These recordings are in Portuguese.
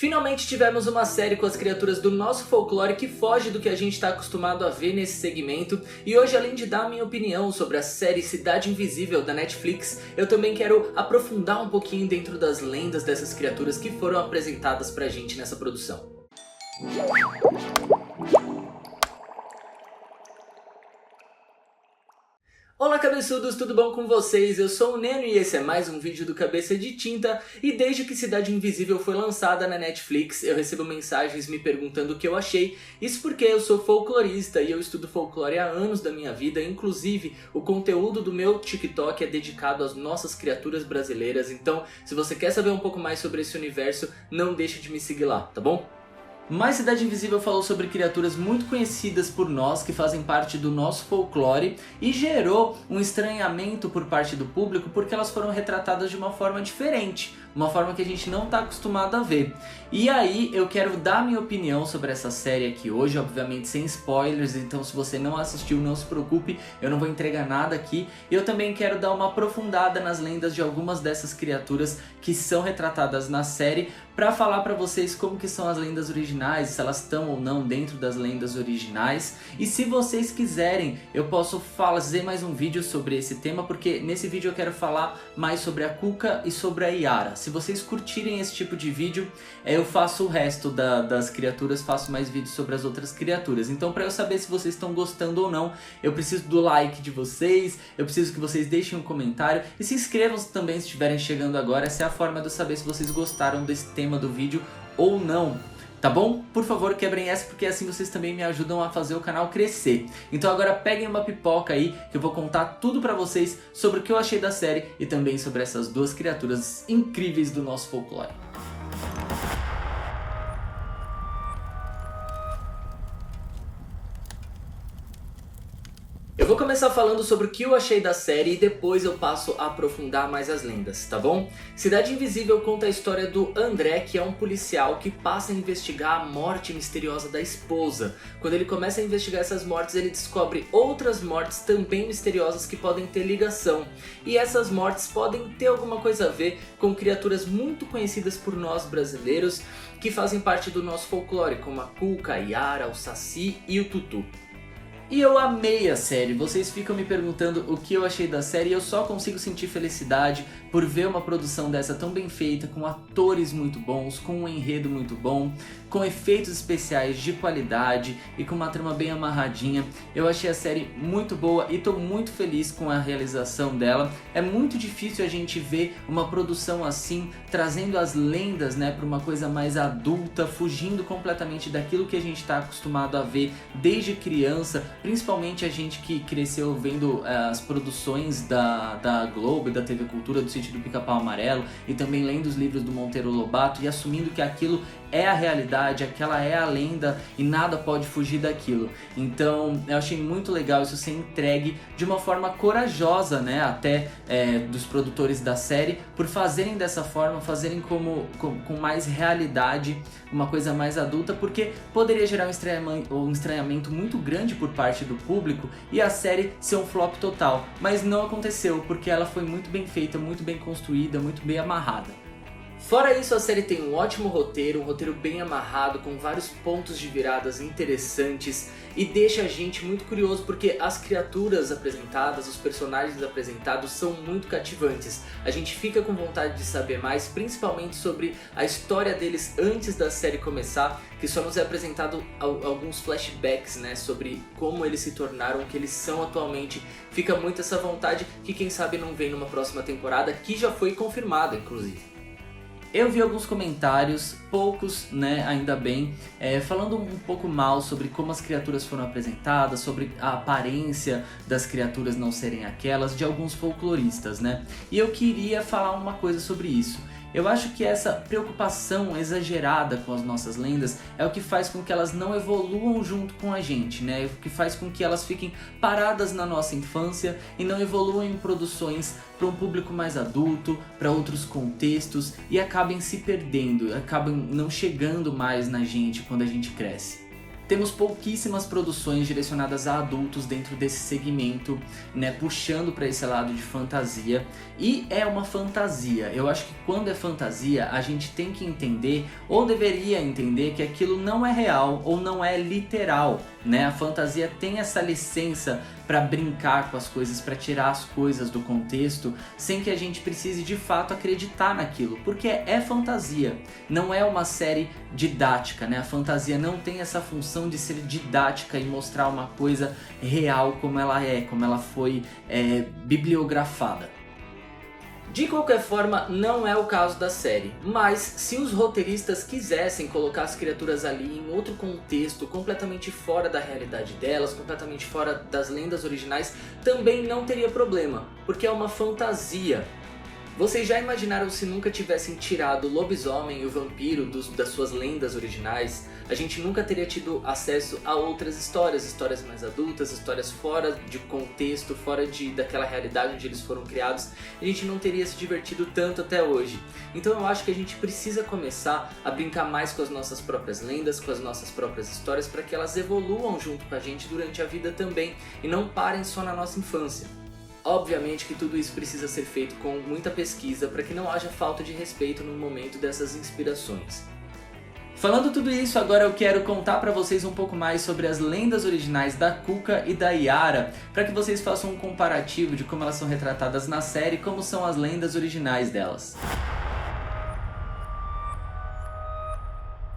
Finalmente tivemos uma série com as criaturas do nosso folclore que foge do que a gente está acostumado a ver nesse segmento. E hoje, além de dar minha opinião sobre a série Cidade Invisível da Netflix, eu também quero aprofundar um pouquinho dentro das lendas dessas criaturas que foram apresentadas pra gente nessa produção. Olá cabeçudos, tudo bom com vocês? Eu sou o Neno e esse é mais um vídeo do Cabeça de Tinta. E desde que Cidade Invisível foi lançada na Netflix, eu recebo mensagens me perguntando o que eu achei. Isso porque eu sou folclorista e eu estudo folclore há anos da minha vida. Inclusive, o conteúdo do meu TikTok é dedicado às nossas criaturas brasileiras. Então, se você quer saber um pouco mais sobre esse universo, não deixe de me seguir lá, tá bom? Mas Cidade Invisível falou sobre criaturas muito conhecidas por nós, que fazem parte do nosso folclore, e gerou um estranhamento por parte do público porque elas foram retratadas de uma forma diferente, uma forma que a gente não está acostumado a ver. E aí eu quero dar minha opinião sobre essa série aqui hoje, obviamente sem spoilers, então se você não assistiu não se preocupe, eu não vou entregar nada aqui. E eu também quero dar uma aprofundada nas lendas de algumas dessas criaturas que são retratadas na série, para falar para vocês como que são as lendas originais, se elas estão ou não dentro das lendas originais. E se vocês quiserem, eu posso fazer mais um vídeo sobre esse tema, porque nesse vídeo eu quero falar mais sobre a Cuca e sobre a Yara. Se vocês curtirem esse tipo de vídeo, eu faço o resto das criaturas, faço mais vídeos sobre as outras criaturas. Então, para eu saber se vocês estão gostando ou não, eu preciso do like de vocês, eu preciso que vocês deixem um comentário e se inscrevam também se estiverem chegando agora. Essa é a forma de eu saber se vocês gostaram desse tema do vídeo ou não, tá bom? Por favor, quebrem essa, porque assim vocês também me ajudam a fazer o canal crescer. Então agora peguem uma pipoca aí, que eu vou contar tudo pra vocês sobre o que eu achei da série e também sobre essas duas criaturas incríveis do nosso folclore. Eu vou começar falando sobre o que eu achei da série e depois eu passo a aprofundar mais as lendas, tá bom? Cidade Invisível conta a história do André, que é um policial que passa a investigar a morte misteriosa da esposa. Quando ele começa a investigar essas mortes, ele descobre outras mortes também misteriosas que podem ter ligação. E essas mortes podem ter alguma coisa a ver com criaturas muito conhecidas por nós brasileiros, que fazem parte do nosso folclore, como a Cuca, a Yara, o Saci e o Tutu. E eu amei a série, vocês ficam me perguntando o que eu achei da série e eu só consigo sentir felicidade por ver uma produção dessa tão bem feita, com atores muito bons, com um enredo muito bom, com efeitos especiais de qualidade e com uma trama bem amarradinha. Eu achei a série muito boa e tô muito feliz com a realização dela. É muito difícil a gente ver uma produção assim, trazendo as lendas, né, para uma coisa mais adulta, fugindo completamente daquilo que a gente está acostumado a ver desde criança. Principalmente a gente que cresceu vendo as produções da Globo e da TV Cultura, do Sítio do Pica-Pau Amarelo, e também lendo os livros do Monteiro Lobato e assumindo que aquilo é a realidade, aquela é a lenda e nada pode fugir daquilo. Então eu achei muito legal isso ser entregue de uma forma corajosa, né, até dos produtores da série, por fazerem dessa forma, fazerem com mais realidade, uma coisa mais adulta, porque poderia gerar um estranhamento muito grande por parte do público e a série ser um flop total, mas não aconteceu, porque ela foi muito bem feita, muito bem construída, muito bem amarrada. Fora isso, a série tem um ótimo roteiro, um roteiro bem amarrado, com vários pontos de viradas interessantes e deixa a gente muito curioso porque as criaturas apresentadas, os personagens apresentados são muito cativantes. A gente fica com vontade de saber mais, principalmente sobre a história deles antes da série começar, que só nos é apresentado alguns flashbacks, né, sobre como eles se tornaram o que eles são atualmente. Fica muito essa vontade que quem sabe não vem numa próxima temporada, que já foi confirmada, inclusive. Eu vi alguns comentários, poucos, né, ainda bem, falando um pouco mal sobre como as criaturas foram apresentadas, sobre a aparência das criaturas não serem aquelas, de alguns folcloristas, né? E eu queria falar uma coisa sobre isso. Eu acho que essa preocupação exagerada com as nossas lendas é o que faz com que elas não evoluam junto com a gente, né? O que faz com que elas fiquem paradas na nossa infância e não evoluam em produções para um público mais adulto, para outros contextos e acabem se perdendo, acabam não chegando mais na gente quando a gente cresce. Temos pouquíssimas produções direcionadas a adultos dentro desse segmento, né, puxando para esse lado de fantasia. E é uma fantasia. Eu acho que quando é fantasia, a gente tem que entender, ou deveria entender, que aquilo não é real ou não é literal, né? A fantasia tem essa licença para brincar com as coisas, para tirar as coisas do contexto, sem que a gente precise de fato acreditar naquilo, porque é fantasia, não é uma série didática, né? A fantasia não tem essa função de ser didática e mostrar uma coisa real como ela é, como ela foi bibliografada. De qualquer forma, não é o caso da série, mas se os roteiristas quisessem colocar as criaturas ali em outro contexto, completamente fora da realidade delas, completamente fora das lendas originais, também não teria problema, porque é uma fantasia. Vocês já imaginaram se nunca tivessem tirado o lobisomem e o vampiro das suas lendas originais? A gente nunca teria tido acesso a outras histórias mais adultas, histórias fora de contexto, fora daquela realidade onde eles foram criados. A gente não teria se divertido tanto até hoje. Então eu acho que a gente precisa começar a brincar mais com as nossas próprias lendas, com as nossas próprias histórias, para que elas evoluam junto com a gente durante a vida também e não parem só na nossa infância. Obviamente que tudo isso precisa ser feito com muita pesquisa para que não haja falta de respeito no momento dessas inspirações. Falando tudo isso, agora eu quero contar para vocês um pouco mais sobre as lendas originais da Cuca e da Yara, para que vocês façam um comparativo de como elas são retratadas na série e como são as lendas originais delas.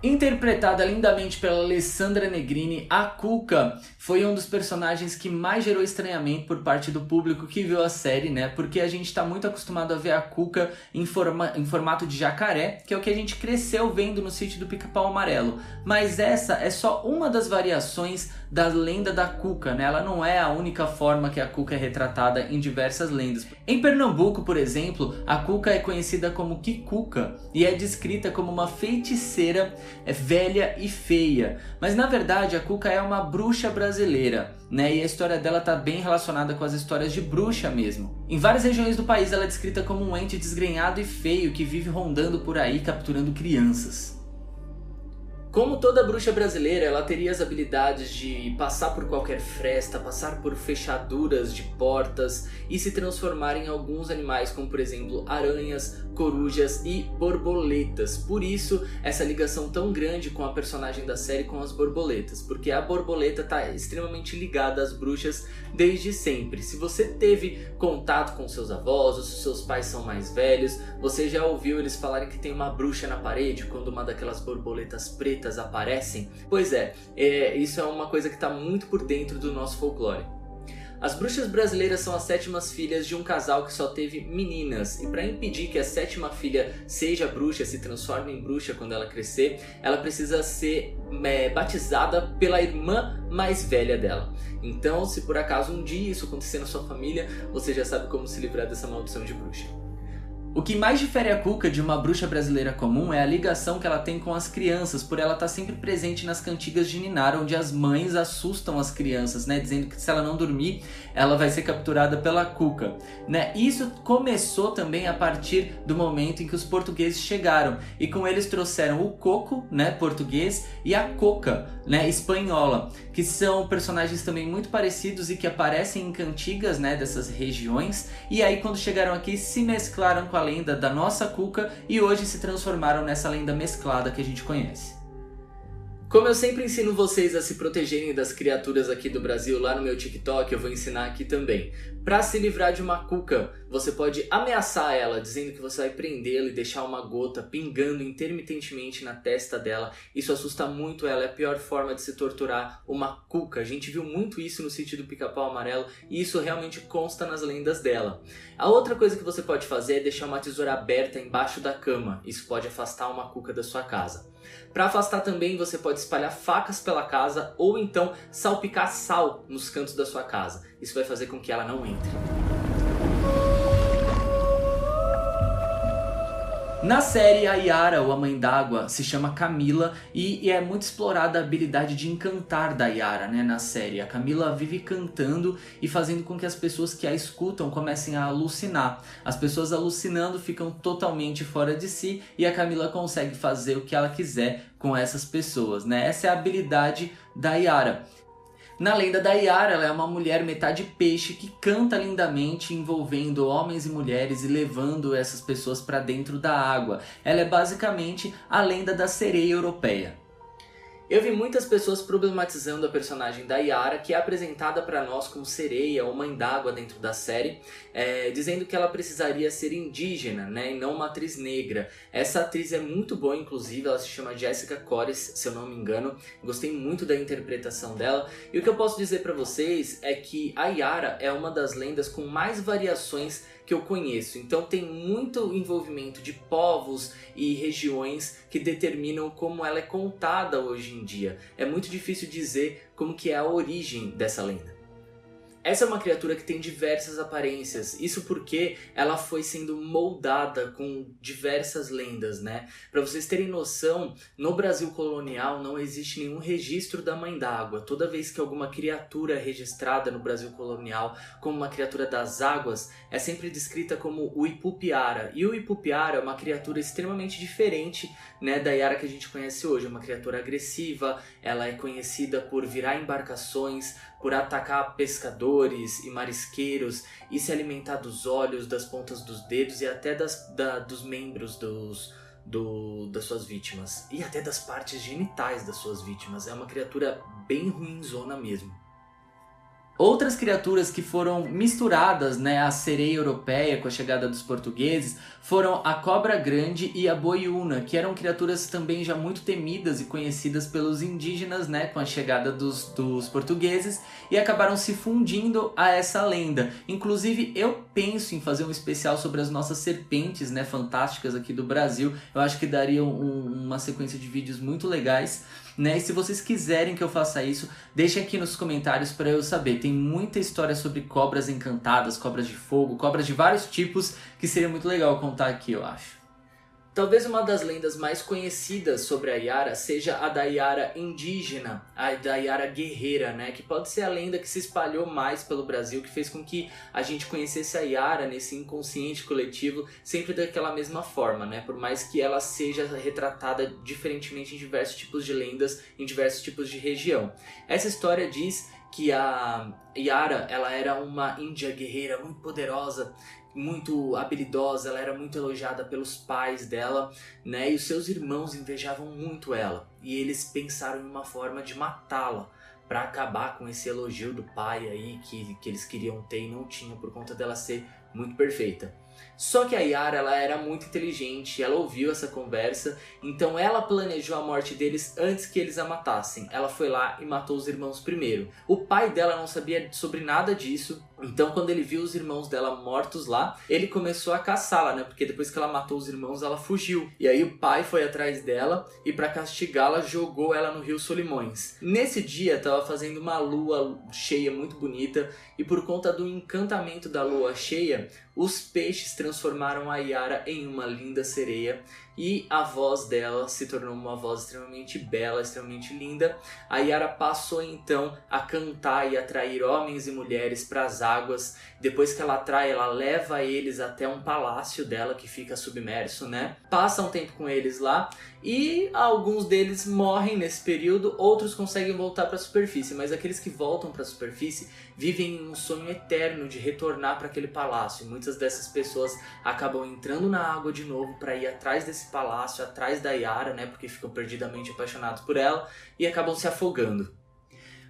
Interpretada lindamente pela Alessandra Negrini, a Cuca foi um dos personagens que mais gerou estranhamento por parte do público que viu a série, né? Porque a gente tá muito acostumado a ver a Cuca em formato de jacaré, que é o que a gente cresceu vendo no Sítio do Pica-Pau Amarelo. Mas essa é só uma das variações da lenda da Cuca, né? Ela não é a única forma que a Cuca é retratada em diversas lendas. Em Pernambuco, por exemplo, a Cuca é conhecida como Kikuca e é descrita como uma feiticeira velha e feia. Mas na verdade a Cuca é uma bruxa brasileira, né? E a história dela tá bem relacionada com as histórias de bruxa mesmo. Em várias regiões do país ela é descrita como um ente desgrenhado e feio que vive rondando por aí capturando crianças. Como toda bruxa brasileira, ela teria as habilidades de passar por qualquer fresta, passar por fechaduras de portas e se transformar em alguns animais, como por exemplo aranhas, corujas e borboletas. Por isso, essa ligação tão grande com a personagem da série com as borboletas, porque a borboleta está extremamente ligada às bruxas desde sempre. Se você teve contato com seus avós, ou se seus pais são mais velhos, você já ouviu eles falarem que tem uma bruxa na parede quando uma daquelas borboletas pretas aparecem? Pois isso é uma coisa que está muito por dentro do nosso folclore. As bruxas brasileiras são as 7ª filhas de um casal que só teve meninas, e para impedir que a 7ª filha seja bruxa, se transforme em bruxa quando ela crescer, ela precisa ser batizada pela irmã mais velha dela. Então, se por acaso um dia isso acontecer na sua família, você já sabe como se livrar dessa maldição de bruxa. O que mais difere a Cuca de uma bruxa brasileira comum é a ligação que ela tem com as crianças, por ela estar sempre presente nas cantigas de ninar, onde as mães assustam as crianças, né, dizendo que se ela não dormir, ela vai ser capturada pela Cuca, né? Isso começou também a partir do momento em que os portugueses chegaram, e com eles trouxeram o Coco, né, português, e a Coca, né, espanhola, que são personagens também muito parecidos e que aparecem em cantigas, né, dessas regiões, e aí quando chegaram aqui se mesclaram com a lenda da nossa Cuca e hoje se transformaram nessa lenda mesclada que a gente conhece. Como eu sempre ensino vocês a se protegerem das criaturas aqui do Brasil lá no meu TikTok, eu vou ensinar aqui também. Para se livrar de uma cuca, você pode ameaçar ela, dizendo que você vai prendê-la e deixar uma gota pingando intermitentemente na testa dela. Isso assusta muito ela, é a pior forma de se torturar uma cuca. A gente viu muito isso no Sítio do Pica-Pau Amarelo e isso realmente consta nas lendas dela. A outra coisa que você pode fazer é deixar uma tesoura aberta embaixo da cama. Isso pode afastar uma cuca da sua casa. Para afastar também, você pode espalhar facas pela casa ou então salpicar sal nos cantos da sua casa. Isso vai fazer com que ela não entre. Na série, a Yara, ou a Mãe d'Água, se chama Camila e é muito explorada a habilidade de encantar da Yara, né, na série. A Camila vive cantando e fazendo com que as pessoas que a escutam comecem a alucinar. As pessoas alucinando ficam totalmente fora de si e a Camila consegue fazer o que ela quiser com essas pessoas, né? Essa é a habilidade da Yara. Na lenda da Yara, ela é uma mulher metade peixe que canta lindamente, envolvendo homens e mulheres e levando essas pessoas para dentro da água. Ela é basicamente a lenda da sereia europeia. Eu vi muitas pessoas problematizando a personagem da Yara, que é apresentada para nós como sereia ou mãe d'água dentro da série, dizendo que ela precisaria ser indígena, né, e não uma atriz negra. Essa atriz é muito boa, inclusive, ela se chama Jessica Cores, se eu não me engano. Gostei muito da interpretação dela. E o que eu posso dizer para vocês é que a Yara é uma das lendas com mais variações que eu conheço. Então tem muito envolvimento de povos e regiões que determinam como ela é contada hoje em dia. É muito difícil dizer como que é a origem dessa lenda. Essa é uma criatura que tem diversas aparências, isso porque ela foi sendo moldada com diversas lendas, né? Para vocês terem noção, no Brasil colonial não existe nenhum registro da Mãe d'Água. Toda vez que alguma criatura é registrada no Brasil colonial como uma criatura das águas, é sempre descrita como o Ipupiara. E o Ipupiara é uma criatura extremamente diferente, né, da Yara que a gente conhece hoje. É uma criatura agressiva, ela é conhecida por virar embarcações, por atacar pescadores e marisqueiros e se alimentar dos olhos, das pontas dos dedos e até dos membros das suas vítimas. E até das partes genitais das suas vítimas. É uma criatura bem ruinzona mesmo. Outras criaturas que foram misturadas, né, à sereia europeia com a chegada dos portugueses foram a cobra grande e a boiúna, que eram criaturas também já muito temidas e conhecidas pelos indígenas, né, com a chegada dos portugueses, e acabaram se fundindo a essa lenda. Inclusive eu penso em fazer um especial sobre as nossas serpentes, né, fantásticas aqui do Brasil. Eu acho que daria uma sequência de vídeos muito legais, né? E se vocês quiserem que eu faça isso, deixem aqui nos comentários para eu saber. Tem muita história sobre cobras encantadas, cobras de fogo, cobras de vários tipos, que seria muito legal contar aqui, eu acho. Talvez uma das lendas mais conhecidas sobre a Yara seja a da Yara indígena, a da Yara guerreira, né? Que pode ser a lenda que se espalhou mais pelo Brasil, que fez com que a gente conhecesse a Yara nesse inconsciente coletivo sempre daquela mesma forma, né? Por mais que ela seja retratada diferentemente em diversos tipos de lendas, em diversos tipos de região. Essa história diz que a Yara, ela era uma índia guerreira muito poderosa, muito habilidosa, ela era muito elogiada pelos pais dela, né? E os seus irmãos invejavam muito ela. E eles pensaram em uma forma de matá-la, para acabar com esse elogio do pai aí que eles queriam ter e não tinham por conta dela ser muito perfeita. Só que a Yara, ela era muito inteligente, ela ouviu essa conversa, então ela planejou a morte deles antes que eles a matassem. Ela foi lá e matou os irmãos primeiro. O pai dela não sabia sobre nada disso, então quando ele viu os irmãos dela mortos lá, ele começou a caçá-la, né? Porque depois que ela matou os irmãos, ela fugiu. E aí o pai foi atrás dela e para castigá-la, jogou ela no rio Solimões. Nesse dia, estava fazendo uma lua cheia muito bonita e por conta do encantamento da lua cheia, os peixes transformaram a Yara em uma linda sereia e a voz dela se tornou uma voz extremamente bela, extremamente linda. A Yara passou então a cantar e atrair homens e mulheres para as águas. Depois que ela atrai, ela leva eles até um palácio dela que fica submerso, né? Passa um tempo com eles lá e alguns deles morrem nesse período, outros conseguem voltar para a superfície, mas aqueles que voltam para a superfície vivem em um sonho eterno de retornar para aquele palácio. E muitas dessas pessoas acabam entrando na água de novo para ir atrás desse palácio, atrás da Yara, né? Porque ficam perdidamente apaixonados por ela e acabam se afogando.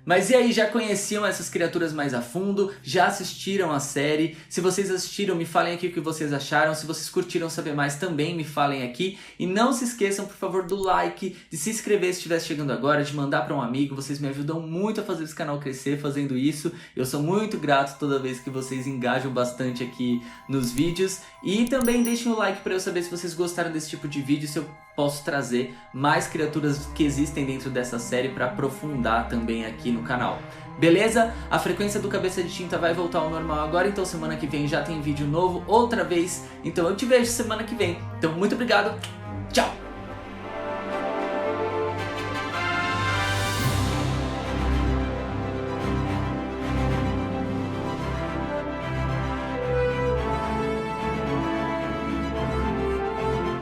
Mas e aí, já conheciam essas criaturas mais a fundo? Já assistiram a série? Se vocês assistiram, me falem aqui o que vocês acharam. Se vocês curtiram saber mais, também me falem aqui. E não se esqueçam, por favor, do like, de se inscrever se estiver chegando agora, de mandar para um amigo. Vocês me ajudam muito a fazer esse canal crescer fazendo isso. Eu sou muito grato toda vez que vocês engajam bastante aqui nos vídeos. E também deixem o like para eu saber se vocês gostaram desse tipo de vídeo, se eu posso trazer mais criaturas que existem dentro dessa série para aprofundar também aqui aqui no canal. Beleza? A frequência do Cabeça de Tinta vai voltar ao normal agora, então semana que vem já tem vídeo novo outra vez. Então eu te vejo semana que vem. Então muito obrigado, tchau!